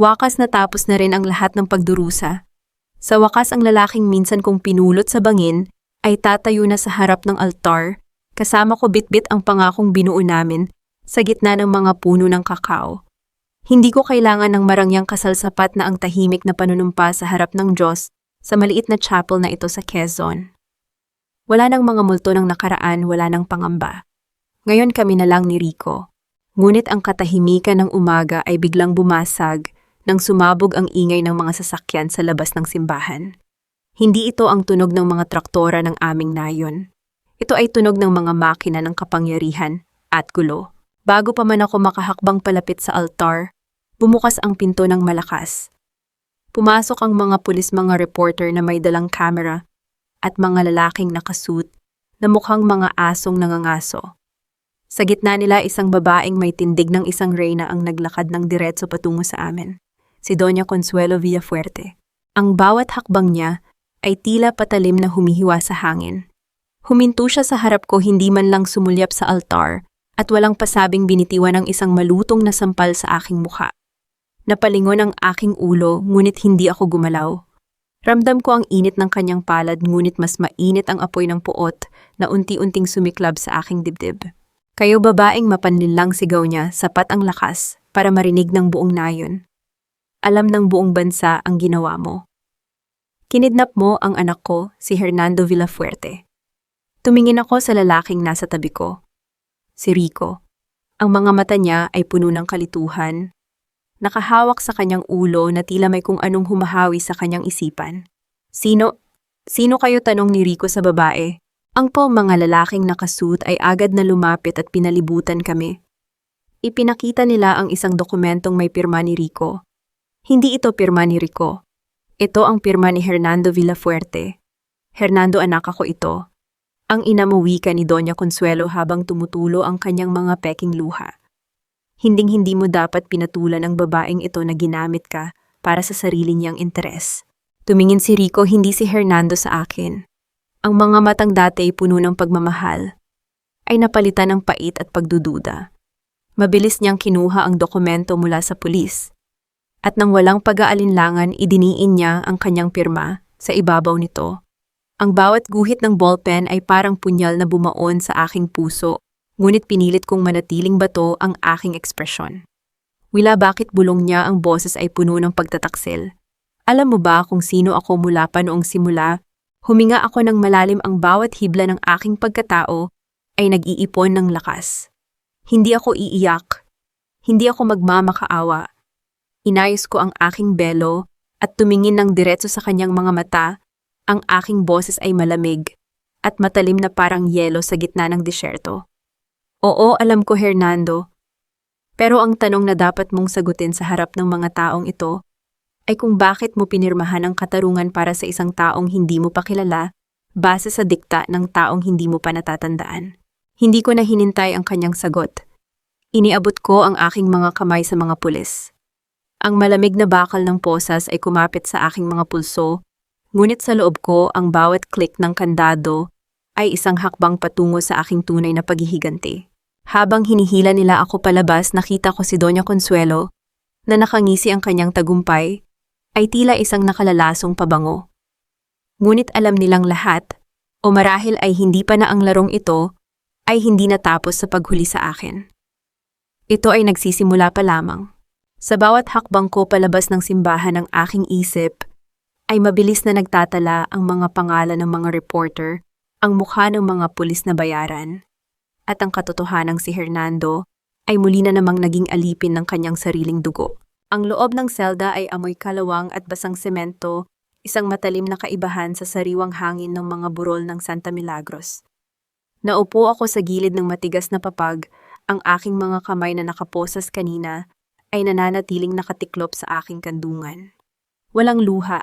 Wakas natapos na rin ang lahat ng pagdurusa. Sa wakas ang lalaking minsan kong pinulot sa bangin ay tatayo na sa harap ng altar, kasama ko bitbit ang pangakong binuo namin sa gitna ng mga puno ng kakao. Hindi ko kailangan ng marangyang kasal sapat na ang tahimik na panunumpa sa harap ng Diyos sa maliit na chapel na ito sa Quezon. Wala nang mga multo ng nakaraan, wala nang pangamba. Ngayon kami na lang ni Rico. Ngunit ang katahimikan ng umaga ay biglang bumasag nang sumabog ang ingay ng mga sasakyan sa labas ng simbahan. Hindi ito ang tunog ng mga traktora ng aming nayon. Ito ay tunog ng mga makina ng kapangyarihan at gulo. Bago pa man ako makahakbang palapit sa altar, bumukas ang pinto ng malakas. Pumasok ang mga pulis, mga reporter na may dalang kamera at mga lalaking nakasuit na mukhang mga asong nangangaso. Sa gitna nila isang babaeng may tindig ng isang reyna ang naglakad ng diretso patungo sa amin, si Doña Consuelo Villafuerte. Ang bawat hakbang niya ay tila patalim na humihiwa sa hangin. Huminto siya sa harap ko, hindi man lang sumulyap sa altar at walang pasabing binitiwan ng isang malutong na sampal sa aking mukha. Napalingon ang aking ulo ngunit hindi ako gumalaw. Ramdam ko ang init ng kanyang palad ngunit mas mainit ang apoy ng puot na unti-unting sumiklab sa aking dibdib. Kayo babaeng mapanlinlang sigaw niya, sapat ang lakas para marinig ng buong nayon. Alam ng buong bansa ang ginawa mo. Kinidnap mo ang anak ko, si Hernando Villafuerte. Tumingin ako sa lalaking nasa tabi ko, si Rico. Ang mga mata niya ay puno ng kalituhan. Nakahawak sa kanyang ulo na tila may kung anong humahawi sa kanyang isipan. Sino kayo, tanong ni Rico sa babae? Ang mga lalaking nakasuit ay agad na lumapit at pinalibutan kami. Ipinakita nila ang isang dokumentong may pirma ni Rico. Hindi ito pirma ni Rico. Ito ang pirma ni Hernando Villafuerte. Hernando, anak ako ito. Ang inamuwi ka ni Doña Consuelo habang tumutulo ang kanyang mga peking luha. Hinding-hindi mo dapat pinatulan ang babaeng ito na ginamit ka para sa sarili niyang interes. Tumingin si Rico, hindi si Hernando, sa akin. Ang mga matang dati puno ng pagmamahal ay napalitan ng pait at pagdududa. Mabilis niyang kinuha ang dokumento mula sa pulis at nang walang pag-aalinlangan idiniin niya ang kanyang pirma sa ibabaw nito. Ang bawat guhit ng ballpen ay parang punyal na bumaon sa aking puso. Ngunit pinilit kong manatiling bato ang aking ekspresyon. Wila, bakit bulong niya, ang boses ay puno ng pagtataksil. Alam mo ba kung sino ako mula pa noong simula? Huminga ako ng malalim, ang bawat hibla ng aking pagkatao ay nag-iipon ng lakas. Hindi ako iiyak. Hindi ako magmamakaawa. Inayos ko ang aking belo at tumingin ng diretso sa kanyang mga mata. Ang aking boses ay malamig at matalim na parang yelo sa gitna ng disyerto. Oo, alam ko, Hernando. Pero ang tanong na dapat mong sagutin sa harap ng mga taong ito ay kung bakit mo pinirmahan ang katarungan para sa isang taong hindi mo pa kilala base sa dikta ng taong hindi mo pa natatandaan. Hindi ko na hinintay ang kanyang sagot. Iniabot ko ang aking mga kamay sa mga pulis. Ang malamig na bakal ng posas ay kumapit sa aking mga pulso, ngunit sa loob ko ang bawat click ng kandado ay isang hakbang patungo sa aking tunay na paghihiganti. Habang hinihila nila ako palabas, nakita ko si Doña Consuelo na nakangisi, ang kanyang tagumpay ay tila isang nakalalasong pabango. Ngunit alam nilang lahat, o marahil ay hindi pa na ang larong ito, ay hindi natapos sa paghuli sa akin. Ito ay nagsisimula pa lamang. Sa bawat hakbang ko palabas ng simbahan, ng aking isip ay mabilis na nagtatala ang mga pangalan ng mga reporter, ang mukha ng mga pulis na bayaran, at ang katotohanang si Hernando ay muli na namang naging alipin ng kanyang sariling dugo. Ang loob ng selda ay amoy kalawang at basang semento, isang matalim na kaibahan sa sariwang hangin ng mga burol ng Santa Milagros. Naupo ako sa gilid ng matigas na papag, ang aking mga kamay na nakaposas kanina ay nananatiling nakatiklop sa aking kandungan. Walang luha.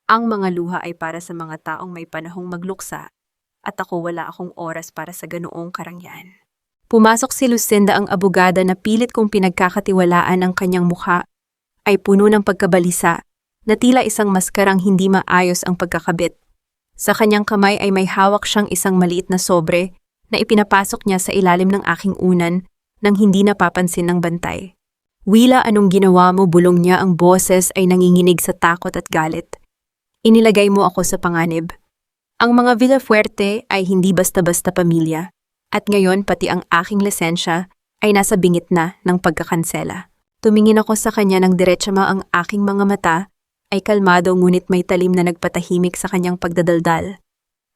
Ang mga luha ay para sa mga taong may panahong magluksa, at ako wala akong oras para sa ganoong karangyaan. Pumasok si Lucinda, ang abogada na pilit kong pinagkakatiwalaan. Ang kanyang mukha ay puno ng pagkabalisa na tila isang maskarang hindi maayos ang pagkakabit. Sa kanyang kamay ay may hawak siyang isang maliit na sobre na ipinapasok niya sa ilalim ng aking unan nang hindi napapansin ng bantay. Wila, anong ginawa mo? Bulong niya, ang boses ay nanginginig sa takot at galit. Inilagay mo ako sa panganib. Ang mga Villafuerte ay hindi basta-basta pamilya. At ngayon pati ang aking lisensya ay nasa bingit na ng pagkakansela. Tumingin ako sa kanya ng diretsama, ang aking mga mata ay kalmado ngunit may talim na nagpatahimik sa kanyang pagdadaldal.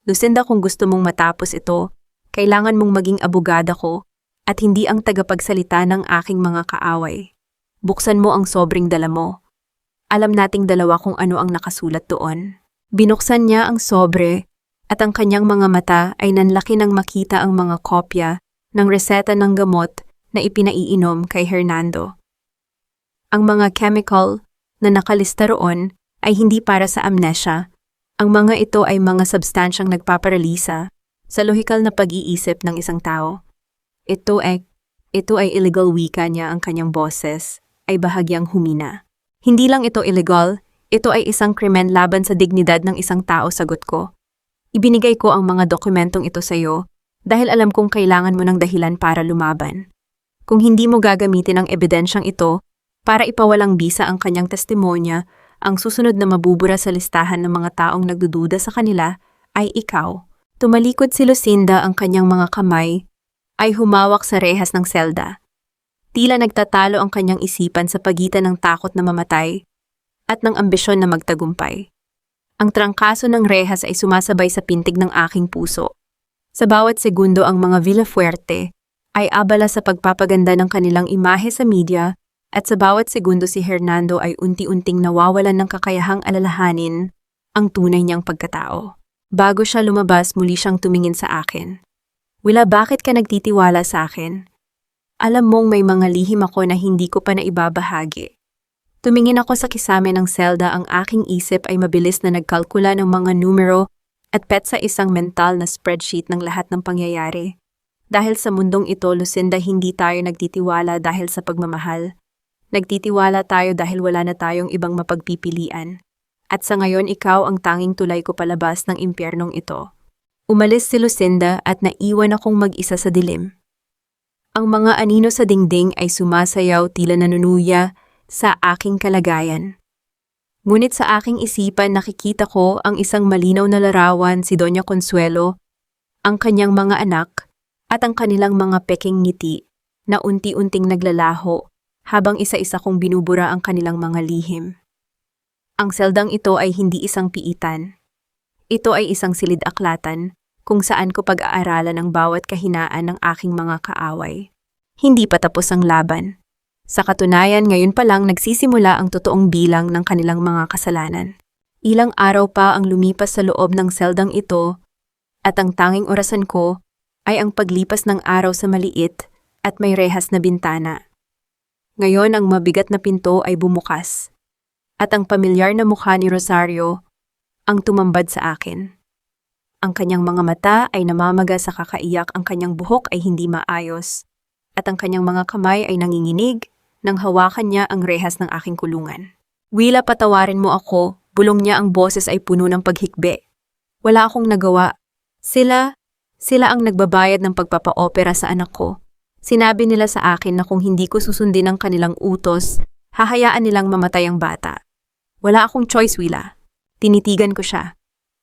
Lucinda, kung gusto mong matapos ito, kailangan mong maging abogada ko at hindi ang tagapagsalita ng aking mga kaaway. Buksan mo ang sobreng dala mo. Alam nating dalawa kung ano ang nakasulat doon. Binuksan niya ang sobre at ang kanyang mga mata ay nanlaki nang makita ang mga kopya ng reseta ng gamot na ipinaiinom kay Hernando. Ang mga chemical na nakalista roon ay hindi para sa amnesia. Ang mga ito ay mga substansyang nagpaparalisa sa lohikal na pag-iisip ng isang tao. Ito ay illegal, wika niya, ang kanyang boses ay bahagyang humina. Hindi lang ito illegal, ito ay isang krimen laban sa dignidad ng isang tao, sagot ko. Ibinigay ko ang mga dokumentong ito sa iyo dahil alam kong kailangan mo ng dahilan para lumaban. Kung hindi mo gagamitin ang ebidensyang ito para ipawalang bisa ang kanyang testimonya, ang susunod na mabubura sa listahan ng mga taong nagdududa sa kanila ay ikaw. Tumalikod si Lucinda, ang kanyang mga kamay ay humawak sa rehas ng selda. Tila nagtatalo ang kanyang isipan sa pagitan ng takot na mamatay at ng ambisyon na magtagumpay. Ang trangkaso ng rehas ay sumasabay sa pintig ng aking puso. Sa bawat segundo ang mga Villafuerte ay abala sa pagpapaganda ng kanilang imahe sa media at sa bawat segundo si Hernando ay unti-unting nawawalan ng kakayahang alalahanin ang tunay niyang pagkatao. Bago siya lumabas, muli siyang tumingin sa akin. Wila, bakit ka nagtitiwala sa akin? Alam mong may mga lihim ako na hindi ko pa naibabahagi. Tumingin ako sa kisame ng selda, ang aking isip ay mabilis na nagkalkula ng mga numero at petsa isang mental na spreadsheet ng lahat ng pangyayari. Dahil sa mundong ito, Lucinda, hindi tayo nagtitiwala dahil sa pagmamahal. Nagtitiwala tayo dahil wala na tayong ibang mapagpipilian. At sa ngayon, ikaw ang tanging tulay ko palabas ng impyernong ito. Umalis si Lucinda at naiwan akong mag-isa sa dilim. Ang mga anino sa dingding ay sumasayaw, tila nanunuya sa aking kalagayan. Ngunit sa aking isipan nakikita ko ang isang malinaw na larawan, si Doña Consuelo, ang kanyang mga anak at ang kanilang mga peking ngiti na unti-unting naglalaho habang isa-isa kong binubura ang kanilang mga lihim. Ang seldang ito ay hindi isang piitan. Ito ay isang silid-aklatan kung saan ko pag-aaralan ang bawat kahinaan ng aking mga kaaway. Hindi pa tapos ang laban. Sa katunayan, ngayon pa lang nagsisimula ang totoong bilang ng kanilang mga kasalanan. Ilang araw pa ang lumipas sa loob ng seldang ito at ang tanging orasan ko ay ang paglipas ng araw sa maliit at may rehas na bintana. Ngayon ang mabigat na pinto ay bumukas at ang pamilyar na mukha ni Rosario ang tumambad sa akin. Ang kanyang mga mata ay namamaga sa kakaiyak, ang kanyang buhok ay hindi maayos, at ang kanyang mga kamay ay nanginginig nang hawakan niya ang rehas ng aking kulungan. Wila, patawarin mo ako, bulong niya, ang boses ay puno ng paghikbi. Wala akong nagawa. Sila ang nagbabayad ng pagpapaopera sa anak ko. Sinabi nila sa akin na kung hindi ko susundin ang kanilang utos, hahayaan nilang mamatay ang bata. Wala akong choice, Wila. Tinitigan ko siya.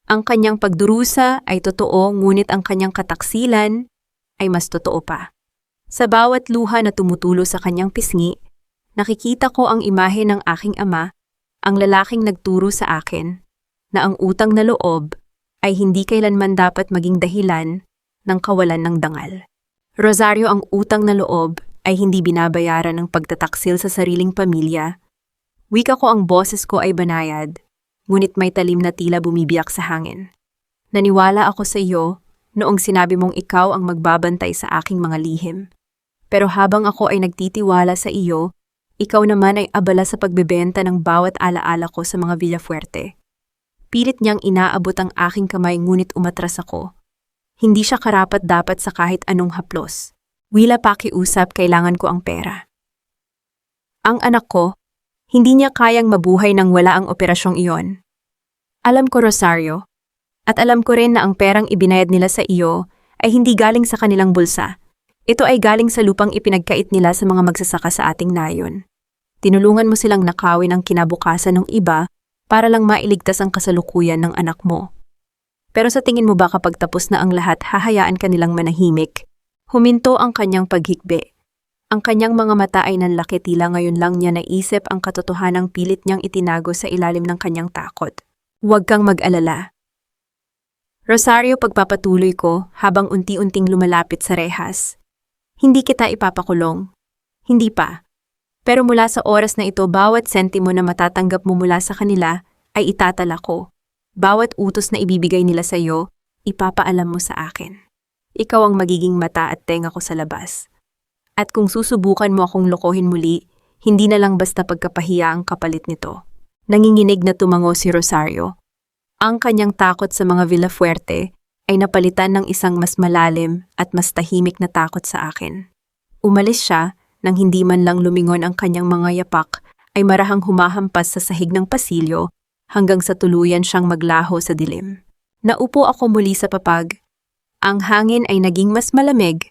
Ang kanyang pagdurusa ay totoo, ngunit ang kanyang kataksilan ay mas totoo pa. Sa bawat luha na tumutulo sa kanyang pisngi, nakikita ko ang imahe ng aking ama, ang lalaking nagturo sa akin, na ang utang na loob ay hindi kailanman dapat maging dahilan ng kawalan ng dangal. Rosario, ang utang na loob ay hindi binabayaran ng pagtataksil sa sariling pamilya. Wika ko, ang boses ko ay banayad, ngunit may talim na tila bumibiyak sa hangin. Naniwala ako sa iyo noong sinabi mong ikaw ang magbabantay sa aking mga lihim. Pero habang ako ay nagtitiwala sa iyo, ikaw naman ay abala sa pagbebenta ng bawat alaala ko sa mga Villafuerte. Pilit niyang inaabot ang aking kamay, ngunit umatras ako. Hindi siya karapat-dapat sa kahit anong haplos. Wila, pakiusap, kailangan ko ang pera. Ang anak ko, hindi niya kayang mabuhay nang wala ang operasyong iyon. Alam ko, Rosario, at alam ko rin na ang perang ibinayad nila sa iyo ay hindi galing sa kanilang bulsa. Ito ay galing sa lupang ipinagkait nila sa mga magsasaka sa ating nayon. Tinulungan mo silang nakawin ang kinabukasan ng iba para lang mailigtas ang kasalukuyan ng anak mo. Pero sa tingin mo ba kapag tapos na ang lahat, hahayaan ka nilang manahimik? Huminto ang kanyang paghikbi. Ang kanyang mga mata ay nanlaki, tila ngayon lang niya naisip ang katotohanang pilit niyang itinago sa ilalim ng kanyang takot. Huwag kang mag-alala. Rosario, pagpapatuloy ko habang unti-unting lumalapit sa rehas. Hindi kita ipapakulong. Hindi pa. Pero mula sa oras na ito, bawat sentimo na matatanggap mo mula sa kanila ay itatala ko. Bawat utos na ibibigay nila sa iyo, ipapaalam mo sa akin. Ikaw ang magiging mata at tenga ko sa labas. At kung susubukan mo akong lokohin muli, hindi na lang basta pagkapahiya ang kapalit nito. Nanginginig na tumango si Rosario. Ang kanyang takot sa mga Villafuerte ay napalitan ng isang mas malalim at mas tahimik na takot sa akin. Umalis siya nang hindi man lang lumingon ang kanyang mga yapak ay marahang humahampas sa sahig ng pasilyo hanggang sa tuluyan siyang maglaho sa dilim. Naupo ako muli sa papag. Ang hangin ay naging mas malamig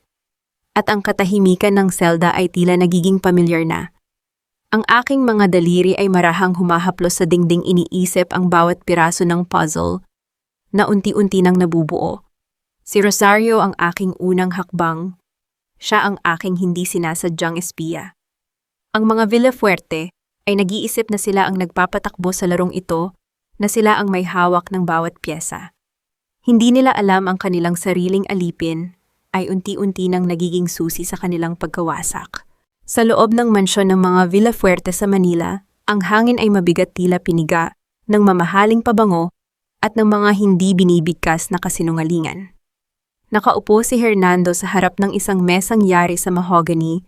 at ang katahimikan ng selda ay tila nagiging pamilyar na. Ang aking mga daliri ay marahang humahaplos sa dingding, iniisip ang bawat piraso ng puzzle na unti-unti nang nabubuo. Si Rosario ang aking unang hakbang. Siya ang aking hindi sinasadyang espiya. Ang mga Villafuerte ay nag-iisip na sila ang nagpapatakbo sa larong ito, na sila ang may hawak ng bawat pyesa. Hindi nila alam ang kanilang sariling alipin ay unti-unti nang nagiging susi sa kanilang pagkawasak. Sa loob ng mansyon ng mga Villafuerte sa Manila, ang hangin ay mabigat, tila piniga ng mamahaling pabango at ng mga hindi binibigkas na kasinungalingan. Nakaupo si Hernando sa harap ng isang mesang yari sa mahogany.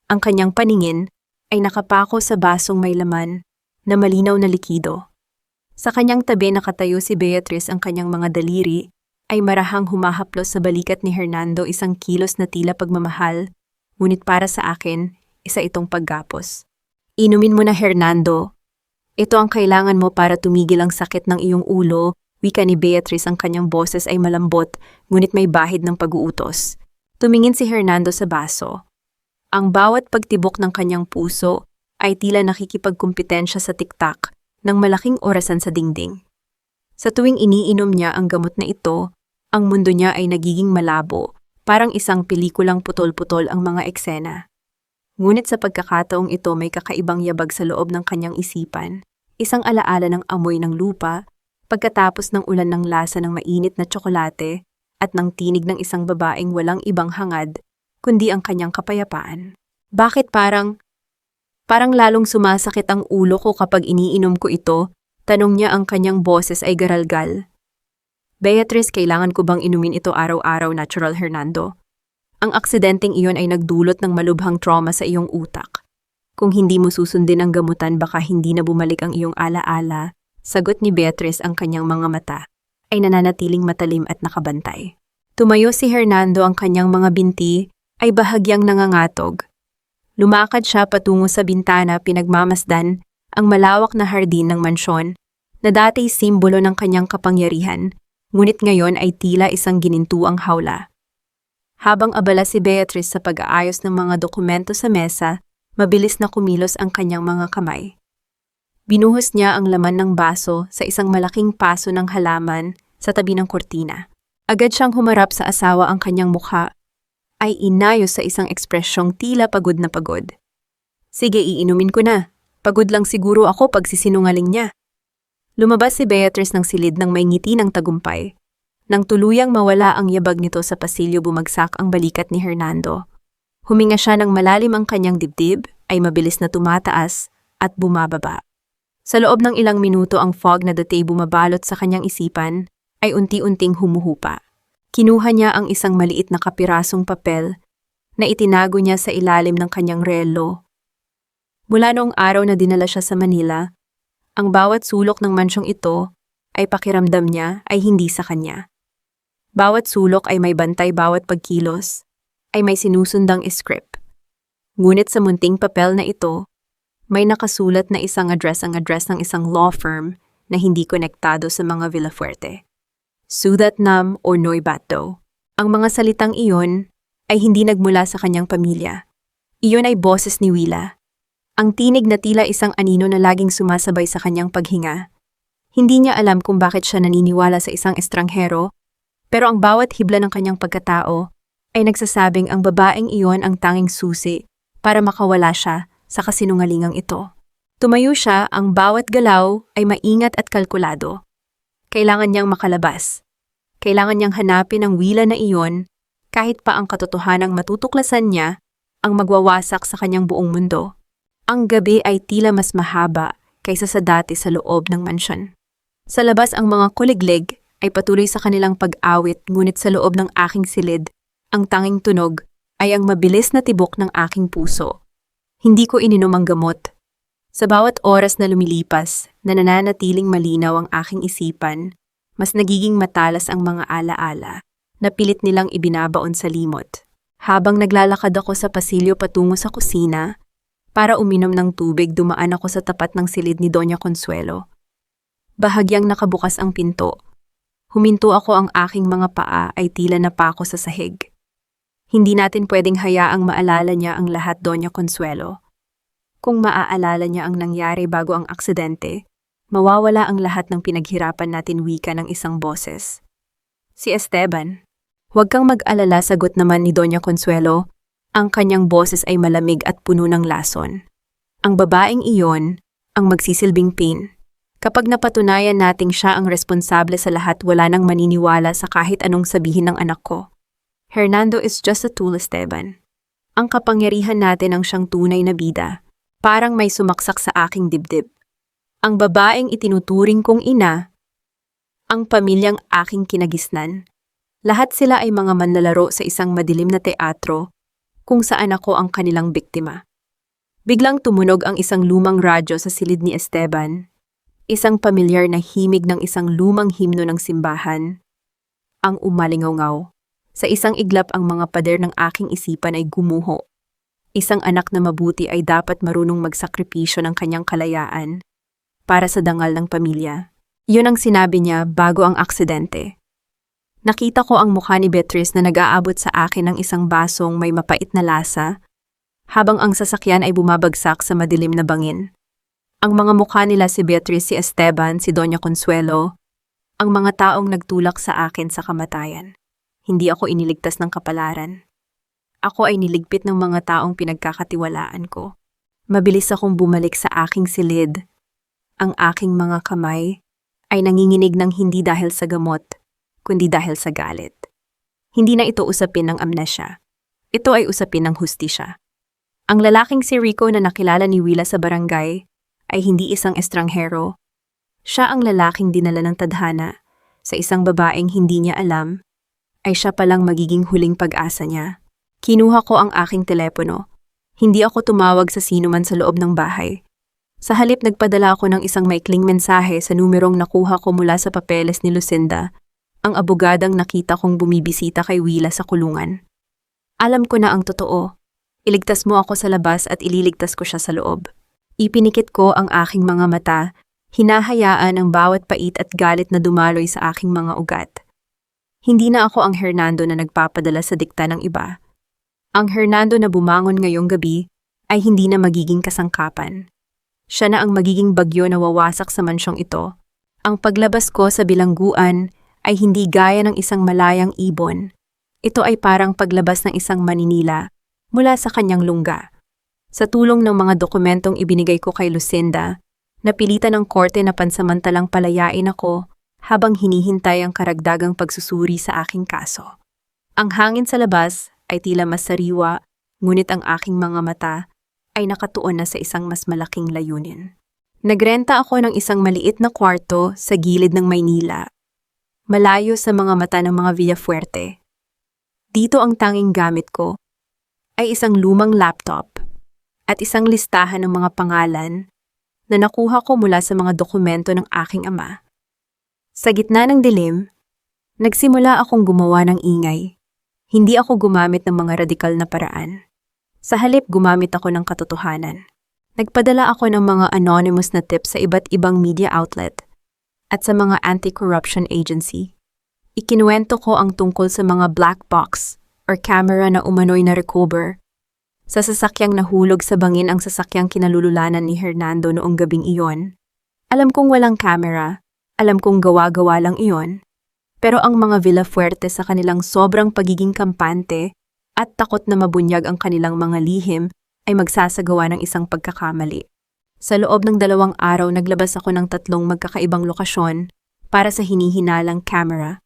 Ang kanyang paningin ay nakapako sa basong may laman na malinaw na likido. Sa kanyang tabi nakatayo si Beatrice, ang kanyang mga daliri ay marahang humahaplos sa balikat ni Hernando, isang kilos na tila pagmamahal, ngunit para sa akin, isa itong paggapos. Inumin mo na, Hernando. Ito ang kailangan mo para tumigil ang sakit ng iyong ulo. Wika ni Beatrice, ang kanyang boses ay malambot, ngunit may bahid ng pag-uutos. Tumingin si Hernando sa baso. Ang bawat pagtibok ng kanyang puso ay tila nakikipagkumpetensya sa tiktak ng malaking orasan sa dingding. Sa tuwing iniinom niya ang gamot na ito, ang mundo niya ay nagiging malabo, parang isang pelikulang putol-putol ang mga eksena. Ngunit sa pagkakataong ito may kakaibang yabag sa loob ng kanyang isipan, isang alaala ng amoy ng lupa, pagkatapos ng ulan, ng lasa ng mainit na tsokolate at ng tinig ng isang babaeng walang ibang hangad kundi ang kanyang kapayapaan. Bakit parang lalong sumasakit ang ulo ko kapag iniinom ko ito? Tanong niya, ang kanyang boses ay garalgal. Beatrice, kailangan ko bang inumin ito araw-araw, Natural Hernando? Ang aksidenteng iyon ay nagdulot ng malubhang trauma sa iyong utak. Kung hindi mo susundin ang gamutan, baka hindi na bumalik ang iyong alaala. Sagot ni Beatrice, ang kanyang mga mata ay nananatiling matalim at nakabantay. Tumayo si Hernando, ang kanyang mga binti ay bahagyang nangangatog. Lumakad siya patungo sa bintana, pinagmamasdan ang malawak na hardin ng mansyon na dati simbolo ng kanyang kapangyarihan, ngunit ngayon ay tila isang ginintuang hawla. Habang abala si Beatrice sa pag-aayos ng mga dokumento sa mesa, mabilis na kumilos ang kanyang mga kamay. Binuhos niya ang laman ng baso sa isang malaking paso ng halaman sa tabi ng kortina. Agad siyang humarap sa asawa, ang kanyang mukha ay inayos sa isang ekspresyong tila pagod na pagod. Sige, iinumin ko na. Pagod lang siguro ako pag sisinungaling niya. Lumabas si Beatrice ng silid ng may ngiti ng tagumpay. Nang tuluyang mawala ang yabag nito sa pasilyo, bumagsak ang balikat ni Hernando. Huminga siya ng malalim, ang kanyang dibdib ay mabilis na tumataas at bumababa. Sa loob ng ilang minuto, ang fog na dati bumabalot sa kanyang isipan ay unti-unting humuhupa. Kinuha niya ang isang maliit na kapirasong papel na itinago niya sa ilalim ng kanyang relo. Mula noong araw na dinala siya sa Manila, ang bawat sulok ng mansyong ito ay pakiramdam niya ay hindi sa kanya. Bawat sulok ay may bantay, bawat pagkilos ay may sinusundang script. Ngunit sa munting papel na ito, may nakasulat na isang address, ang address ng isang law firm na hindi konektado sa mga Villafuerte. Sudatnam o Noibato. Ang mga salitang iyon ay hindi nagmula sa kanyang pamilya. Iyon ay boses ni Willa. Ang tinig na tila isang anino na laging sumasabay sa kanyang paghinga. Hindi niya alam kung bakit siya naniniwala sa isang estranghero, pero ang bawat hibla ng kanyang pagkatao ay nagsasabing ang babaeng iyon ang tanging susi para makawala siya sa kasinungalingang ito. Tumayo siya, ang bawat galaw ay maingat at kalkulado. Kailangan niyang makalabas. Kailangan niyang hanapin ang wila na iyon kahit pa ang katotohanang matutuklasan niya ang magwawasak sa kanyang buong mundo. Ang gabi ay tila mas mahaba kaysa sa dati sa loob ng mansyon. Sa labas ang mga kuliglig ay patuloy sa kanilang pag-awit, ngunit sa loob ng aking silid, ang tanging tunog ay ang mabilis na tibok ng aking puso. Hindi ko ininom ang gamot. Sa bawat oras na lumilipas na nananatiling malinaw ang aking isipan, mas nagiging matalas ang mga alaala na pilit nilang ibinabaon sa limot. Habang naglalakad ako sa pasilyo patungo sa kusina, para uminom ng tubig, dumaan ako sa tapat ng silid ni Doña Consuelo. Bahagyang nakabukas ang pinto. Huminto ako, ang aking mga paa ay tila napako sa sahig. Hindi natin pwedeng hayaang maalala niya ang lahat, Doña Consuelo. Kung maaalala niya ang nangyari bago ang aksidente, mawawala ang lahat ng pinaghirapan natin, wika ng isang boses. Si Esteban. Huwag kang mag-alala, sagot naman ni Doña Consuelo. Ang kanyang boses ay malamig at puno ng lason. Ang babaeng iyon ang magsisilbing pin. Kapag napatunayan nating siya ang responsable sa lahat, wala nang maniniwala sa kahit anong sabihin ng anak ko. Hernando is just a tool, Esteban. Ang kapangyarihan natin ang siyang tunay na bida. Parang may sumaksak sa aking dibdib. Ang babaeng itinuturing kong ina, ang pamilyang aking kinagisnan. Lahat sila ay mga manlalaro sa isang madilim na teatro kung saan ako ang kanilang biktima. Biglang tumunog ang isang lumang radyo sa silid ni Esteban. Isang pamilyar na himig ng isang lumang himno ng simbahan. Ang umalingaw-ngaw. Sa isang iglap ang mga pader ng aking isipan ay gumuho. Isang anak na mabuti ay dapat marunong magsakripisyo ng kanyang kalayaan para sa dangal ng pamilya. Yun ang sinabi niya bago ang aksidente. Nakita ko ang mukha ni Beatrice na nag-aabot sa akin ng isang basong may mapait na lasa, habang ang sasakyan ay bumabagsak sa madilim na bangin. Ang mga mukha nila, si Beatrice, si Esteban, si Doña Consuelo, ang mga taong nagtulak sa akin sa kamatayan. Hindi ako iniligtas ng kapalaran. Ako ay niligpit ng mga taong pinagkakatiwalaan ko. Mabilis akong bumalik sa aking silid. Ang aking mga kamay ay nanginginig ng hindi dahil sa gamot, kundi dahil sa galit. Hindi na ito usapin ng amnesya. Ito ay usapin ng hustisya. Ang lalaking si Rico na nakilala ni Willa sa barangay ay hindi isang estranghero. Siya ang lalaking dinala ng tadhana sa isang babaeng hindi niya alam ay siya palang magiging huling pag-asa niya. Kinuha ko ang aking telepono. Hindi ako tumawag sa sino man sa loob ng bahay. Sa halip, nagpadala ako ng isang maikling mensahe sa numerong nakuha ko mula sa papeles ni Lucinda, ang abogadang nakita kong bumibisita kay Willa sa kulungan. Alam ko na ang totoo. Iligtas mo ako sa labas at ililigtas ko siya sa loob. Ipinikit ko ang aking mga mata, hinahayaan ang bawat pait at galit na dumaloy sa aking mga ugat. Hindi na ako ang Hernando na nagpapadala sa dikta ng iba. Ang Hernando na bumangon ngayong gabi ay hindi na magiging kasangkapan. Siya na ang magiging bagyo na wawasak sa mansyong ito. Ang paglabas ko sa bilangguan ay hindi gaya ng isang malayang ibon. Ito ay parang paglabas ng isang maninila mula sa kanyang lungga. Sa tulong ng mga dokumentong ibinigay ko kay Lucinda, napilitan ng korte na pansamantalang palayain ako habang hinihintay ang karagdagang pagsusuri sa aking kaso. Ang hangin sa labas ay tila mas sariwa, ngunit ang aking mga mata ay nakatuon na sa isang mas malaking layunin. Nagrenta ako ng isang maliit na kwarto sa gilid ng Maynila, malayo sa mga mata ng mga Villafuerte. Dito ang tanging gamit ko ay isang lumang laptop at isang listahan ng mga pangalan na nakuha ko mula sa mga dokumento ng aking ama. Sa gitna ng dilim, nagsimula akong gumawa ng ingay. Hindi ako gumamit ng mga radikal na paraan. Sa halip, gumamit ako ng katotohanan. Nagpadala ako ng mga anonymous na tips sa iba't ibang media outlet at sa mga anti-corruption agency. Ikinuwento ko ang tungkol sa mga black box or camera na umano'y na-recover Sa sasakyang nahulog sa bangin ang sasakyang kinalululanan ni Hernando noong gabing iyon. Alam kong walang kamera, alam kong gawa-gawa lang iyon. Pero ang mga Villafuerte sa kanilang sobrang pagiging kampante at takot na mabunyag ang kanilang mga lihim ay magsasagawa ng isang pagkakamali. Sa loob ng 2 araw naglabas ako ng 3 magkakaibang lokasyon para sa hinihinalang camera.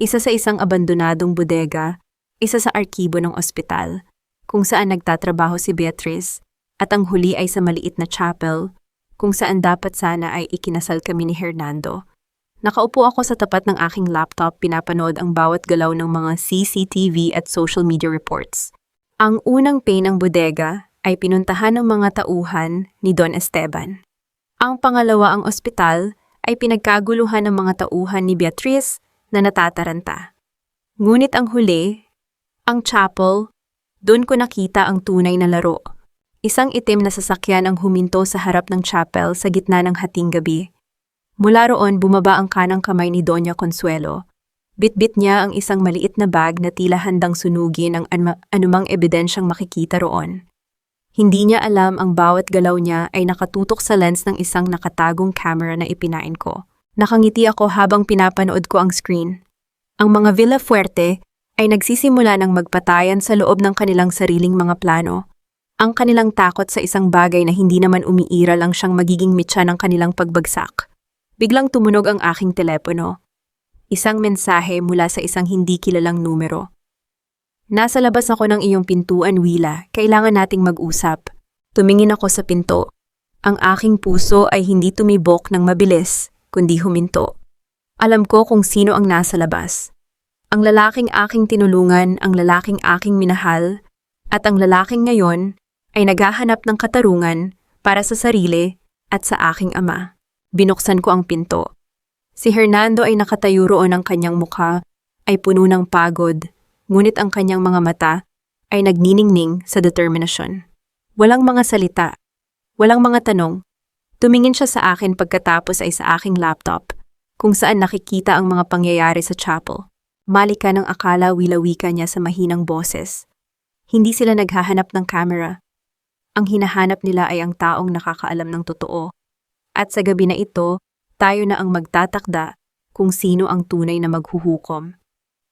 Isa sa isang abandonadong bodega, isa sa arkibo ng ospital, kung saan nagtatrabaho si Beatrice, at ang huli ay sa maliit na chapel, kung saan dapat sana ay ikinasal kami ni Hernando. Nakaupo ako sa tapat ng aking laptop pinapanood ang bawat galaw ng mga CCTV at social media reports. Ang unang pane ng bodega ay pinuntahan ng mga tauhan ni Don Esteban. Ang pangalawa ang ospital ay pinagkaguluhan ng mga tauhan ni Beatrice na natataranta. Ngunit ang huli, ang chapel, doon ko nakita ang tunay na laro. Isang itim na sasakyan ang huminto sa harap ng chapel sa gitna ng hating gabi. Mula roon bumaba ang kanang kamay ni Doña Consuelo. Bitbit niya ang isang maliit na bag na tila handang sunugin ang anumang ebidensyang makikita roon. Hindi niya alam ang bawat galaw niya ay nakatutok sa lens ng isang nakatagong camera na ipinain ko. Nakangiti ako habang pinapanood ko ang screen. Ang mga Villafuerte ay nagsisimula ng magpatayan sa loob ng kanilang sariling mga plano. Ang kanilang takot sa isang bagay na hindi naman umiiral lang siyang magiging mitya ng kanilang pagbagsak. Biglang tumunog ang aking telepono. Isang mensahe mula sa isang hindi kilalang numero. Nasa labas ako ng iyong pintuan, Willa. Kailangan nating mag-usap. Tumingin ako sa pinto. Ang aking puso ay hindi tumibok ng mabilis, kundi huminto. Alam ko kung sino ang nasa labas. Ang lalaking aking tinulungan, ang lalaking aking minahal, at ang lalaking ngayon ay naghahanap ng katarungan para sa sarili at sa aking ama. Binuksan ko ang pinto. Si Hernando ay nakatayo roon, ang kanyang mukha ay puno ng pagod, ngunit ang kanyang mga mata ay nagniningning sa determinasyon. Walang mga salita, walang mga tanong. Tumingin siya sa akin pagkatapos ay sa aking laptop, kung saan nakikita ang mga pangyayari sa chapel. Malika ng akala, wilawika niya sa mahinang boses. Hindi sila naghahanap ng camera. Ang hinahanap nila ay ang taong nakakaalam ng totoo. At sa gabi na ito, tayo na ang magtatakda kung sino ang tunay na maghuhukom.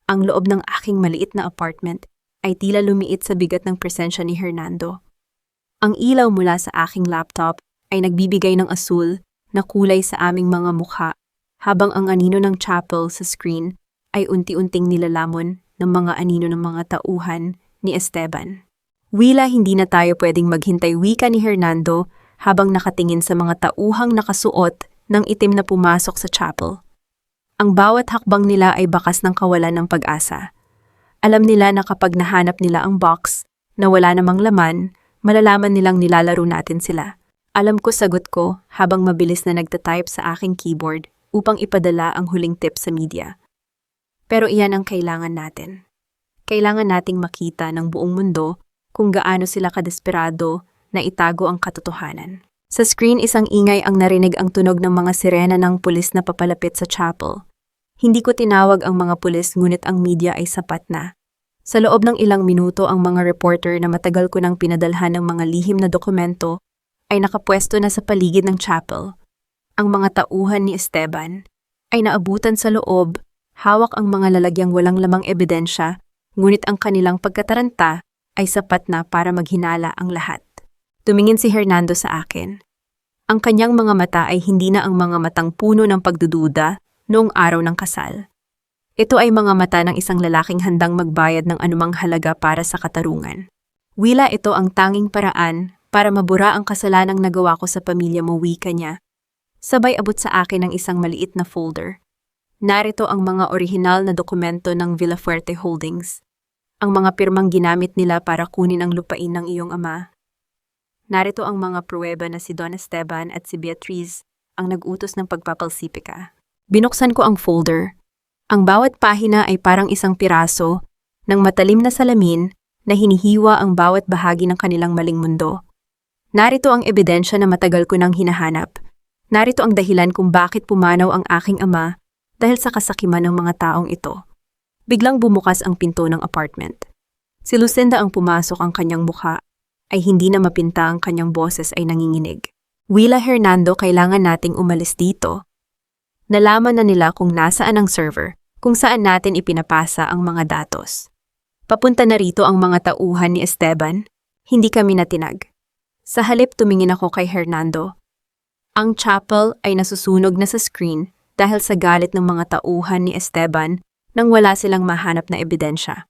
Ang loob ng aking maliit na apartment ay tila lumiit sa bigat ng presensya ni Hernando. Ang ilaw mula sa aking laptop ay nagbibigay ng asul na kulay sa aming mga mukha, habang ang anino ng chapel sa screen ay unti-unting nilalamon ng mga anino ng mga tauhan ni Esteban. Willa, hindi na tayo pwedeng maghintay, wika ni Hernando habang nakatingin sa mga tauhang nakasuot ng itim na pumasok sa chapel. Ang bawat hakbang nila ay bakas ng kawalan ng pag-asa. Alam nila na kapag nahanap nila ang box na wala namang laman, malalaman nilang nilalaro natin sila. Alam ko, sagot ko habang mabilis na nagtatype sa aking keyboard upang ipadala ang huling tip sa media. Pero iyan ang kailangan natin. Kailangan nating makita ng buong mundo kung gaano sila kadesperado na itago ang katotohanan. Sa screen, isang ingay ang narinig, ang tunog ng mga sirena ng pulis na papalapit sa chapel. Hindi ko tinawag ang mga pulis, ngunit ang media ay sapat na. Sa loob ng ilang minuto, ang mga reporter na matagal ko nang pinadalhan ng mga lihim na dokumento ay nakapwesto na sa paligid ng chapel. Ang mga tauhan ni Esteban ay naabutan sa loob, hawak ang mga lalagyang walang lamang ebidensya, ngunit ang kanilang pagkataranta ay sapat na para maghinala ang lahat. Tumingin si Hernando sa akin. Ang kanyang mga mata ay hindi na ang mga matang puno ng pagdududa noong araw ng kasal. Ito ay mga mata ng isang lalaking handang magbayad ng anumang halaga para sa katarungan. Willa, ito ang tanging paraan para mabura ang kasalanang nagawa ko sa pamilya mo, wika niya. Sabay abot sa akin ng isang maliit na folder. Narito ang mga orihinal na dokumento ng Villafuerte Holdings. Ang mga pirmang ginamit nila para kunin ang lupain ng iyong ama. Narito ang mga pruweba na si Don Esteban at si Beatriz ang nag-utos ng pagpapalsipika. Binuksan ko ang folder. Ang bawat pahina ay parang isang piraso ng matalim na salamin na hinihiwa ang bawat bahagi ng kanilang maling mundo. Narito ang ebidensya na matagal ko nang hinahanap. Narito ang dahilan kung bakit pumanaw ang aking ama dahil sa kasakiman ng mga taong ito. Biglang bumukas ang pinto ng apartment. Si Lucinda ang pumasok, ang kanyang mukha ay hindi na mapinta ang kanyang boses ay nanginginig. Willa Hernando, kailangan nating umalis dito. Nalaman na nila kung nasaan ang server, kung saan natin ipinapasa ang mga datos. Papunta na rito ang mga tauhan ni Esteban, hindi kami natinag. Sa halip tumingin ako kay Hernando. Ang chapel ay nasusunog na sa screen dahil sa galit ng mga tauhan ni Esteban nang wala silang mahanap na ebidensya.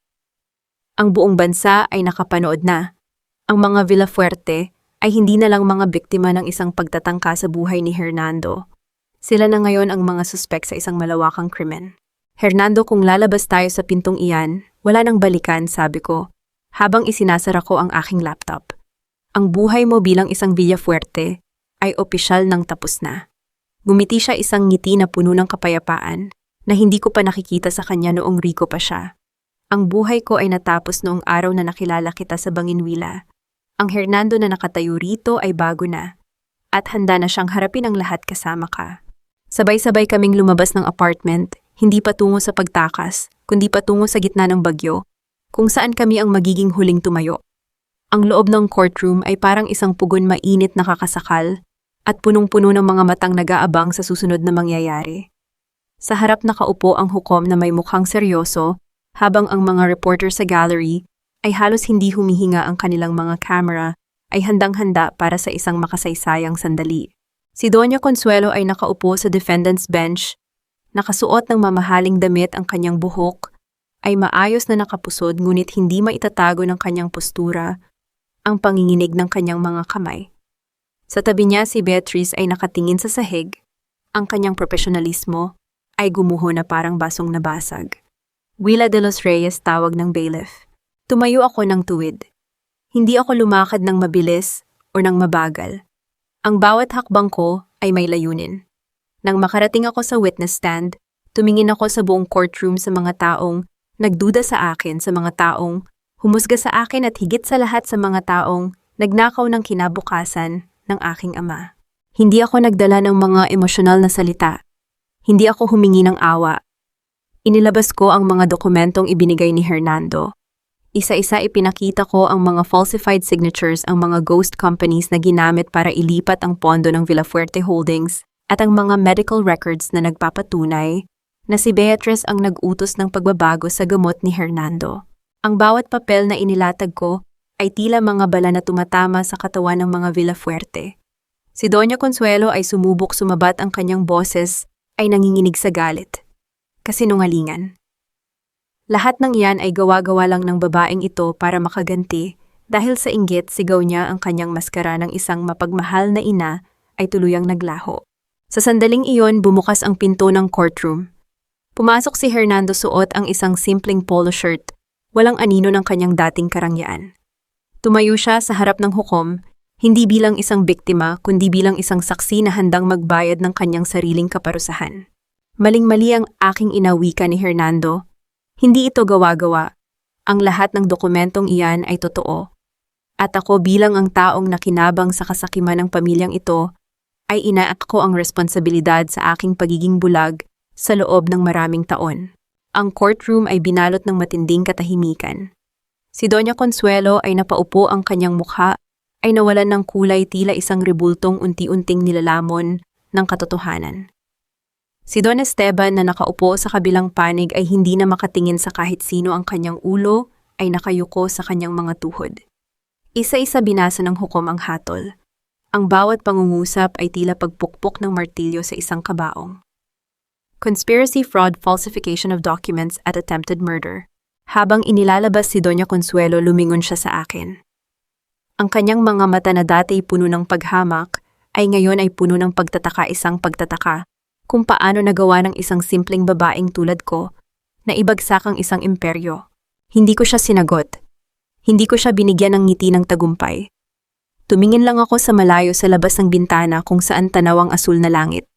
Ang buong bansa ay nakapanood na. Ang mga Villafuerte ay hindi na lang mga biktima ng isang pagtatangka sa buhay ni Hernando. Sila na ngayon ang mga suspek sa isang malawakang krimen. Hernando, kung lalabas tayo sa pintong iyan, wala nang balikan, sabi ko, habang isinasara ko ang aking laptop. Ang buhay mo bilang isang Villafuerte ay opisyal nang tapos na. Gumiti siya, isang ngiti na puno ng kapayapaan na hindi ko pa nakikita sa kanya noong Rico pa siya. Ang buhay ko ay natapos noong araw na nakilala kita sa Banginwila. Ang Hernando na nakatayo rito ay bago na at handa na siyang harapin ang lahat kasama ka. Sabay-sabay kaming lumabas ng apartment, hindi patungo sa pagtakas, kundi patungo sa gitna ng bagyo, kung saan kami ang magiging huling tumayo. Ang loob ng courtroom ay parang isang pugon mainit na kakasakal at punong-puno ng mga matang nag-aabang sa susunod na mangyayari. Sa harap nakaupo ang hukom na may mukhang seryoso, habang ang mga reporter sa gallery ay halos hindi humihinga, ang kanilang mga camera ay handang-handa para sa isang makasaysayang sandali. Si Doña Consuelo ay nakaupo sa defendant's bench, nakasuot ng mamahaling damit, ang kanyang buhok ay maayos na nakapusod ngunit hindi maitatago ng kanyang postura, ang panginginig ng kanyang mga kamay. Sa tabi niya si Beatriz ay nakatingin sa sahig, ang kanyang profesionalismo ay gumuho na parang basong nabasag. Willa de los Reyes, tawag ng bailiff. Tumayo ako ng tuwid. Hindi ako lumakad ng mabilis o ng mabagal. Ang bawat hakbang ko ay may layunin. Nang makarating ako sa witness stand, tumingin ako sa buong courtroom, sa mga taong nagduda sa akin, sa mga taong humusga sa akin at higit sa lahat sa mga taong nagnakaw ng kinabukasan ng aking ama. Hindi ako nagdala ng mga emosyonal na salita. Hindi ako humingi ng awa. Inilabas ko ang mga dokumentong ibinigay ni Hernando. Isa-isa ipinakita ko ang mga falsified signatures, ang mga ghost companies na ginamit para ilipat ang pondo ng Villafuerte Holdings at ang mga medical records na nagpapatunay na si Beatriz ang nag-utos ng pagbabago sa gamot ni Hernando. Ang bawat papel na inilatag ko ay tila mga bala na tumatama sa katawan ng mga Villafuerte. Si Doña Consuelo ay sumubok sumabat, ang kanyang boses ay nanginginig sa galit. Kasinungalingan. Lahat ng iyan ay gawa-gawa lang ng babaeng ito para makaganti, dahil sa inggit sigaw niya ang kanyang maskara ng isang mapagmahal na ina ay tuluyang naglaho. Sa sandaling iyon bumukas ang pinto ng courtroom. Pumasok si Hernando, suot ang isang simpleng polo shirt, walang anino ng kanyang dating karangyaan. Tumayo siya sa harap ng hukom, hindi bilang isang biktima kundi bilang isang saksi na handang magbayad ng kanyang sariling kaparusahan. Maling-mali ang aking inawika ni Hernando. Hindi ito gawa-gawa. Ang lahat ng dokumentong iyan ay totoo. At ako bilang ang taong nakinabang sa kasakiman ng pamilyang ito, ay inaak ko ang responsibilidad sa aking pagiging bulag sa loob ng maraming taon. Ang courtroom ay binalot ng matinding katahimikan. Si Doña Consuelo ay napaupo, ang kanyang mukha ay nawalan ng kulay, tila isang rebultong unti-unting nilalamon ng katotohanan. Si Don Esteban na nakaupo sa kabilang panig ay hindi na makatingin sa kahit sino, ang kanyang ulo ay nakayuko sa kanyang mga tuhod. Isa-isa binasa ng hukom ang hatol. Ang bawat pangungusap ay tila pagpukpok ng martilyo sa isang kabaong. Conspiracy, fraud, falsification of documents at attempted murder. Habang inilalabas si Doña Consuelo, lumingon siya sa akin. Ang kanyang mga mata na dati puno ng paghamak ay ngayon ay puno ng pagtataka, isang pagtataka kung paano nagawa ng isang simpleng babaeng tulad ko na ibagsak ang isang imperyo. Hindi ko siya sinagot. Hindi ko siya binigyan ng ngiti ng tagumpay. Tumingin lang ako sa malayo sa labas ng bintana kung saan tanaw ang asul na langit.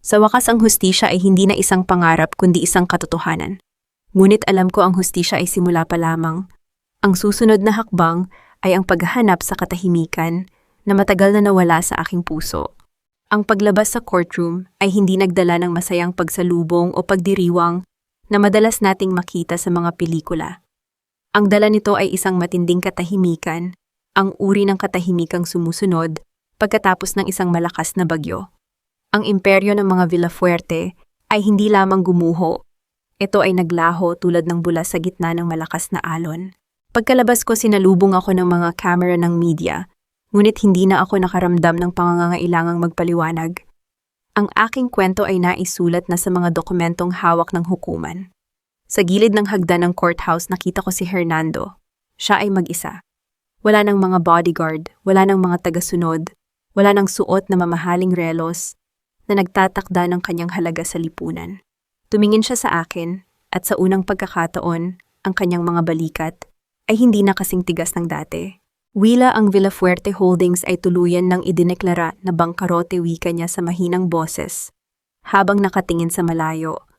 Sa wakas ang hustisya ay hindi na isang pangarap kundi isang katotohanan. Ngunit alam ko ang hustisya ay simula pa lamang. Ang susunod na hakbang ay ang paghahanap sa katahimikan na matagal na nawala sa aking puso. Ang paglabas sa courtroom ay hindi nagdala ng masayang pagsalubong o pagdiriwang na madalas nating makita sa mga pelikula. Ang dala nito ay isang matinding katahimikan ang uri ng katahimikang sumusunod pagkatapos ng isang malakas na bagyo. Ang imperyo ng mga Villafuerte ay hindi lamang gumuho. Ito ay naglaho tulad ng bula sa gitna ng malakas na alon. Pagkalabas ko, sinalubong ako ng mga kamera ng media, ngunit hindi na ako nakaramdam ng pangangailangang magpaliwanag. Ang aking kwento ay naisulat na sa mga dokumentong hawak ng hukuman. Sa gilid ng hagdan ng courthouse, nakita ko si Hernando. Siya ay mag-isa. Wala ng mga bodyguard, wala ng mga tagasunod, wala ng suot na mamahaling relos na nagtatakda ng kanyang halaga sa lipunan. Tumingin siya sa akin at sa unang pagkakataon, ang kanyang mga balikat ay hindi na kasing tigas ng dati. Wila ang Villafuerte Holdings ay tuluyan ng idineklara na bangkarote, wika niya sa mahinang boses, habang nakatingin sa malayo.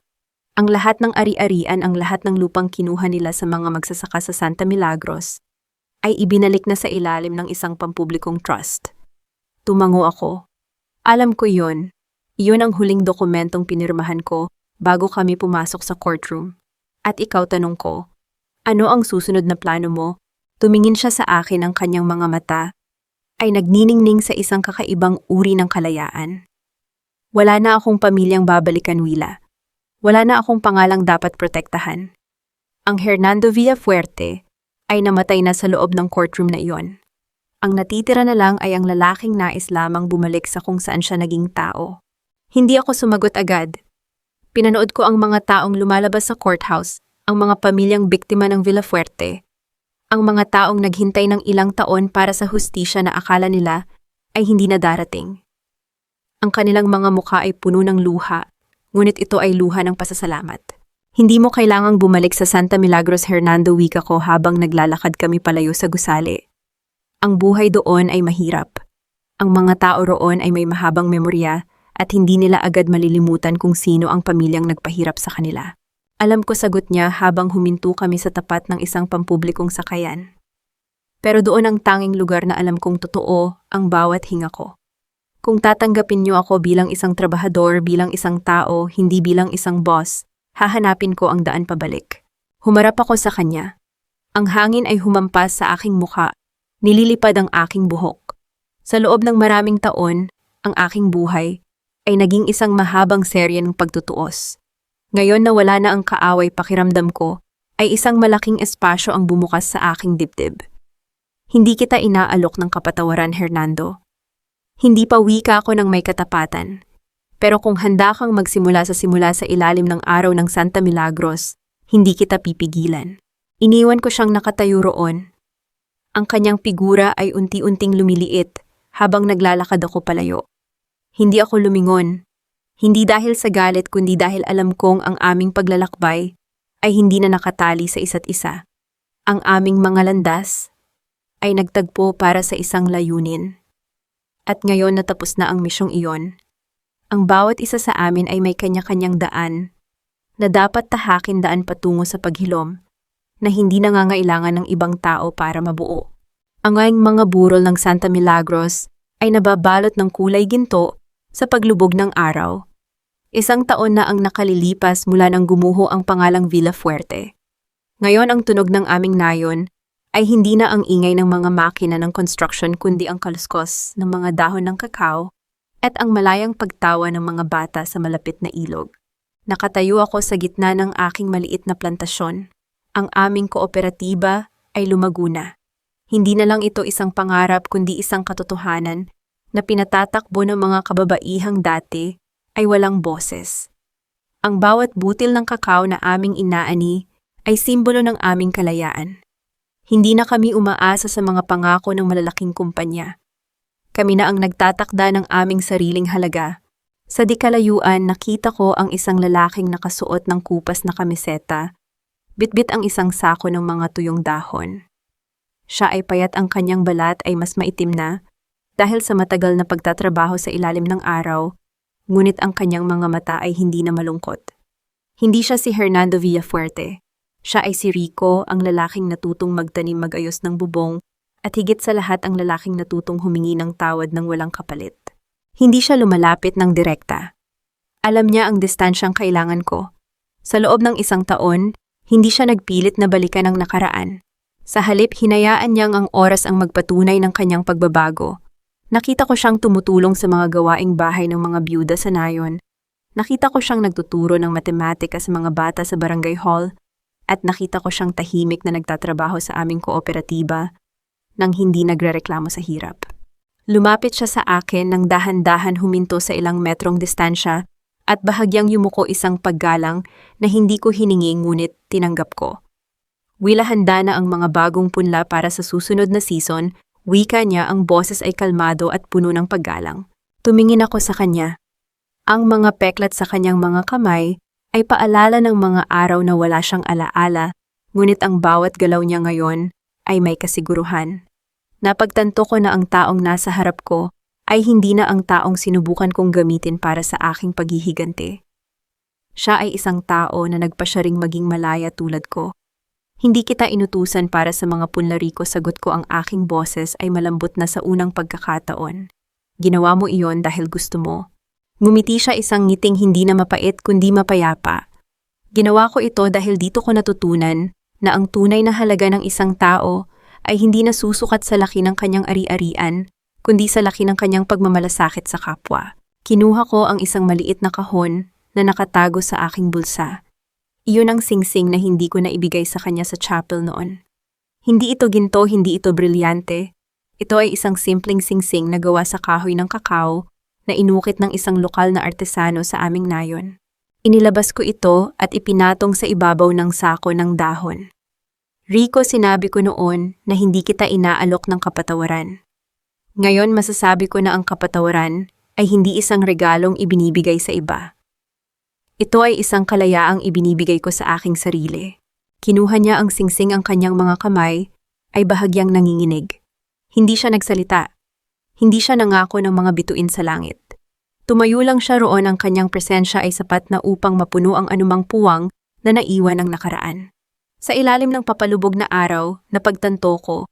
Ang lahat ng ari-arian, ang lahat ng lupang kinuha nila sa mga magsasaka sa Santa Milagros, ay ibinalik na sa ilalim ng isang pampublikong trust. Tumango ako. Alam ko yon. Iyon ang huling dokumentong pinirmahan ko bago kami pumasok sa courtroom. At ikaw, tanong ko, ano ang susunod na plano mo? Tumingin siya sa akin, ang kanyang mga mata ay nagniningning sa isang kakaibang uri ng kalayaan. Wala na akong pamilyang babalikan, Wila. Wala na akong pangalang dapat protektahan. Ang Hernando Villafuerte ay namatay na sa loob ng courtroom na iyon. Ang natitira na lang ay ang lalaking nais lamang bumalik sa kung saan siya naging tao. Hindi ako sumagot agad. Pinanood ko ang mga taong lumalabas sa courthouse, ang mga pamilyang biktima ng Villafuerte, ang mga taong naghintay ng ilang taon para sa hustisya na akala nila ay hindi na darating. Ang kanilang mga mukha ay puno ng luha, ngunit ito ay luha ng pasasalamat. Hindi mo kailangang bumalik sa Santa Milagros, Hernando, wika ko habang naglalakad kami palayo sa gusali. Ang buhay doon ay mahirap. Ang mga tao roon ay may mahabang memorya at hindi nila agad malilimutan kung sino ang pamilyang nagpahirap sa kanila. Alam ko, sagot niya habang huminto kami sa tapat ng isang pampublikong sakayan. Pero doon ang tanging lugar na alam kong totoo ang bawat hinga ko. Kung tatanggapin niyo ako bilang isang trabahador, bilang isang tao, hindi bilang isang boss, hahanapin ko ang daan pabalik. Humarap ako sa kanya. Ang hangin ay humampas sa aking mukha, nililipad ang aking buhok. Sa loob ng maraming taon, ang aking buhay ay naging isang mahabang serye ng pagtutuos. Ngayon na wala na ang kaaway, pakiramdam ko ay isang malaking espasyo ang bumukas sa aking dibdib. Hindi kita inaalok ng kapatawaran, Hernando. Hindi pa wika ako ng may katapatan. Pero kung handa kang magsimula sa ilalim ng araw ng Santa Milagros, hindi kita pipigilan. Iniwan ko siyang nakatayo roon. Ang kanyang figura ay unti-unting lumiliit habang naglalakad ako palayo. Hindi ako lumingon. Hindi dahil sa galit, kundi dahil alam kong ang aming paglalakbay ay hindi na nakatali sa isa't isa. Ang aming mga landas ay nagtagpo para sa isang layunin. At ngayon natapos na ang misyong iyon. Ang bawat isa sa amin ay may kanya-kanyang daan na dapat tahakin, daan patungo sa paghilom na hindi nangangailangan ng ibang tao para mabuo. Ang mga burol ng Santa Milagros ay nababalot ng kulay ginto sa paglubog ng araw. Isang taon na ang nakalilipas mula nang gumuho ang pangalang Villafuerte. Ngayon ang tunog ng aming nayon ay hindi na ang ingay ng mga makina ng construction, kundi ang kaluskos ng mga dahon ng kakao at ang malayang pagtawa ng mga bata sa malapit na ilog. Nakatayo ako sa gitna ng aking maliit na plantasyon. Ang aming kooperatiba ay lumago na. Hindi na lang ito isang pangarap, kundi isang katotohanan na pinatatakbo ng mga kababaihang dati ay walang boses. Ang bawat butil ng kakao na aming inaani ay simbolo ng aming kalayaan. Hindi na kami umaasa sa mga pangako ng malalaking kumpanya. Kami na ang nagtatakda ng aming sariling halaga. Sa di kalayuan, nakita ko ang isang lalaking nakasuot ng kupas na kamiseta, bitbit ang isang sako ng mga tuyong dahon. Siya ay payat, ang kanyang balat ay mas maitim na dahil sa matagal na pagtatrabaho sa ilalim ng araw, ngunit ang kanyang mga mata ay hindi na malungkot. Hindi siya si Hernando Villafuerte. Siya ay si Rico, ang lalaking natutong magtanim, magayos ng bubong, at higit sa lahat ang lalaking natutong humingi ng tawad ng walang kapalit. Hindi siya lumalapit ng direkta. Alam niya ang distansyang kailangan ko. Sa loob ng isang taon, hindi siya nagpilit na balikan ang nakaraan. Sa halip, hinayaan niyang ang oras ang magpatunay ng kanyang pagbabago. Nakita ko siyang tumutulong sa mga gawaing bahay ng mga byuda sa nayon. Nakita ko siyang nagtuturo ng matematika sa mga bata sa barangay hall. At nakita ko siyang tahimik na nagtatrabaho sa aming kooperatiba nang hindi nagrereklamo sa hirap. Lumapit siya sa akin nang dahan-dahan huminto sa ilang metrong distansya at bahagyang yumuko isang paggalang na hindi ko hiningi ngunit tinanggap ko. Wila handa na ang mga bagong punla para sa susunod na season, wika niya, ang boses ay kalmado at puno ng paggalang. Tumingin ako sa kanya. Ang mga peklat sa kanyang mga kamay ay paalala ng mga araw na wala siyang alaala, ngunit ang bawat galaw niya ngayon ay may kasiguruhan. Napagtanto ko na ang taong nasa harap ko ay hindi na ang taong sinubukan kong gamitin para sa aking paghihiganti. Siya ay isang tao na nagpasya ring maging malaya tulad ko. Hindi kita inutusan para sa mga punlari ko, sagot ko. Ang aking boses ay malambot na sa unang pagkakataon. Ginawa mo iyon dahil gusto mo. Ngumiti siya, isang ngiting hindi na mapait kundi mapayapa. Ginawa ko ito dahil dito ko natutunan na ang tunay na halaga ng isang tao ay hindi na susukat sa laki ng kanyang ari-arian, kundi sa laki ng kanyang pagmamalasakit sa kapwa. Kinuha ko ang isang maliit na kahon na nakatago sa aking bulsa. Iyon ang singsing na hindi ko naibigay sa kanya sa chapel noon. Hindi ito ginto, hindi ito brilyante. Ito ay isang simpleng singsing na gawa sa kahoy ng kakao na inukit ng isang lokal na artesano sa aming nayon. Inilabas ko ito at ipinatong sa ibabaw ng sako ng dahon. Rico, sinabi ko noon na hindi kita inaalok ng kapatawaran. Ngayon masasabi ko na ang kapatawaran ay hindi isang regalong ibinibigay sa iba. Ito ay isang kalayaang ibinibigay ko sa aking sarili. Kinuha niya ang singsing, ang kanyang mga kamay ay bahagyang nanginginig. Hindi siya nagsalita. Hindi siya nangako ng mga bituin sa langit. Tumayo lang siya roon, ang kanyang presensya ay sapat na upang mapuno ang anumang puwang na naiwan ng nakaraan. Sa ilalim ng papalubog na araw, napagtanto ko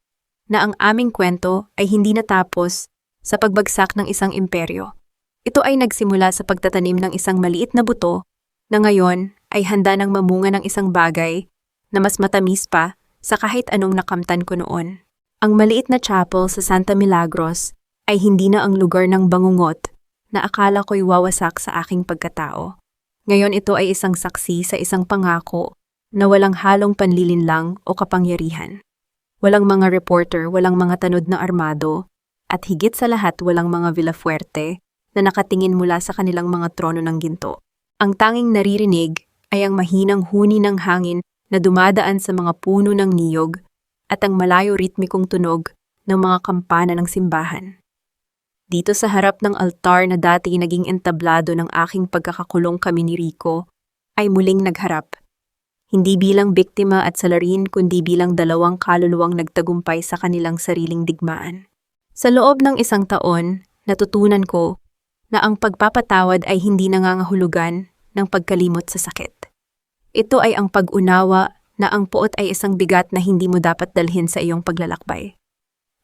na ang aming kwento ay hindi natapos sa pagbagsak ng isang imperyo. Ito ay nagsimula sa pagtatanim ng isang maliit na buto na ngayon ay handa ng mamunga ng isang bagay na mas matamis pa sa kahit anong nakamtan ko noon. Ang maliit na chapel sa Santa Milagros ay hindi na ang lugar ng bangungot na akala ko'y wawasak sa aking pagkatao. Ngayon ito ay isang saksi sa isang pangako na walang halong panlilinlang o kapangyarihan. Walang mga reporter, walang mga tanod na armado, at higit sa lahat walang mga Villafuerte na nakatingin mula sa kanilang mga trono ng ginto. Ang tanging naririnig ay ang mahinang huni ng hangin na dumadaan sa mga puno ng niyog at ang malayo ritmikong tunog ng mga kampana ng simbahan. Dito sa harap ng altar na dati naging entablado ng aking pagkakakulong, kami ni Rico ay muling nagharap. Hindi bilang biktima at salarin kundi bilang dalawang kaluluwang nagtagumpay sa kanilang sariling digmaan. Sa loob ng isang taon, natutunan ko na ang pagpapatawad ay hindi nangangahulugan ng pagkalimot sa sakit. Ito ay ang pag-unawa na ang puot ay isang bigat na hindi mo dapat dalhin sa iyong paglalakbay.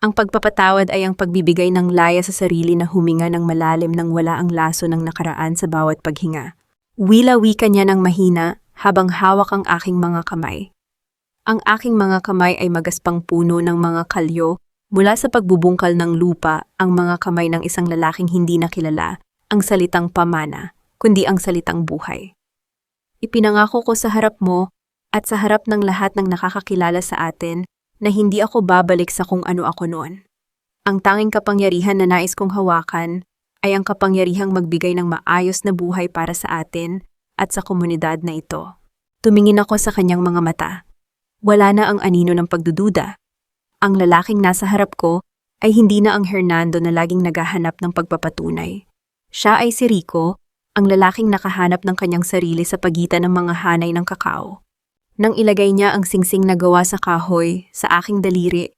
Ang pagpapatawad ay ang pagbibigay ng laya sa sarili na huminga ng malalim nang wala ang laso ng nakaraan sa bawat paghinga. Wila-wika niya ng mahina habang hawak ang aking mga kamay. Ang aking mga kamay ay magaspang puno ng mga kalyo mula sa pagbubungkal ng lupa, ang mga kamay ng isang lalaking hindi nakilala, ang salitang pamana, kundi ang salitang buhay. Ipinangako ko sa harap mo at sa harap ng lahat ng nakakakilala sa atin na hindi ako babalik sa kung ano ako noon. Ang tanging kapangyarihan na nais kong hawakan ay ang kapangyarihang magbigay ng maayos na buhay para sa atin at sa komunidad na ito. Tumingin ako sa kanyang mga mata. Wala na ang anino ng pagdududa. Ang lalaking nasa harap ko ay hindi na ang Hernando na laging naghahanap ng pagpapatunay. Siya ay si Rico, ang lalaking nakahanap ng kanyang sarili sa pagitan ng mga hanay ng kakao. Nang ilagay niya ang singsing na gawa sa kahoy sa aking daliri,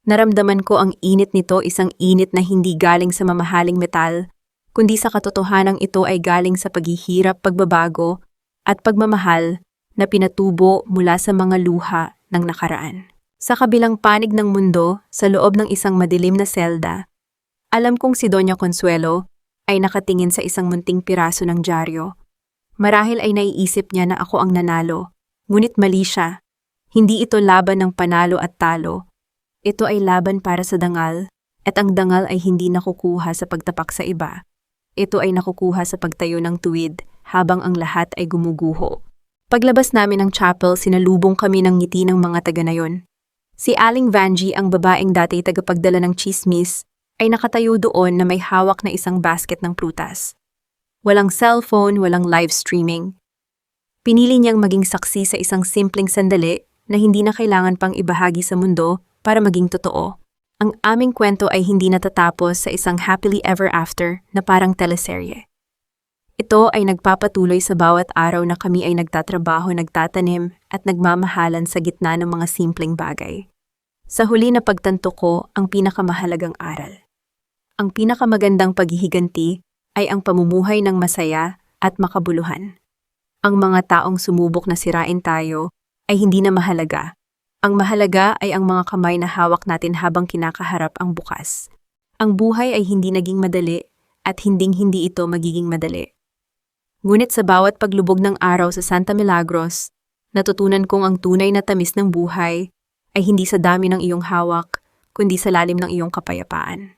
naramdaman ko ang init nito, isang init na hindi galing sa mamahaling metal, kundi sa katotohanang ito ay galing sa paghihirap, pagbabago, at pagmamahal na pinatubo mula sa mga luha ng nakaraan. Sa kabilang panig ng mundo, sa loob ng isang madilim na selda, alam kong si Doña Consuelo ay nakatingin sa isang munting piraso ng dyaryo. Marahil ay naiisip niya na ako ang nanalo, ngunit mali siya. Hindi ito laban ng panalo at talo. Ito ay laban para sa dangal, at ang dangal ay hindi nakukuha sa pagtapak sa iba. Ito ay nakukuha sa pagtayo ng tuwid habang ang lahat ay gumuguho. Paglabas namin ng chapel, sinalubong kami ng ngiti ng mga taga na yon. Si Aling Vanjie, ang babaeng dati tagapagdala ng chismis, ay nakatayo doon na may hawak na isang basket ng prutas. Walang cellphone, walang live streaming. Pinili niyang maging saksi sa isang simpleng sandali na hindi na kailangan pang ibahagi sa mundo para maging totoo. Ang aming kwento ay hindi natatapos sa isang happily ever after na parang teleserye. Ito ay nagpapatuloy sa bawat araw na kami ay nagtatrabaho, nagtatanim at nagmamahalan sa gitna ng mga simpleng bagay. Sa huli na pagtanto ko ang pinakamahalagang aral. Ang pinakamagandang paghihiganti ay ang pamumuhay ng masaya at makabuluhan. Ang mga taong sumubok na sirain tayo ay hindi na mahalaga. Ang mahalaga ay ang mga kamay na hawak natin habang kinakaharap ang bukas. Ang buhay ay hindi naging madali at hinding-hindi ito magiging madali. Ngunit sa bawat paglubog ng araw sa Santa Milagros, natutunan kong ang tunay na tamis ng buhay ay hindi sa dami ng iyong hawak, kundi sa lalim ng iyong kapayapaan.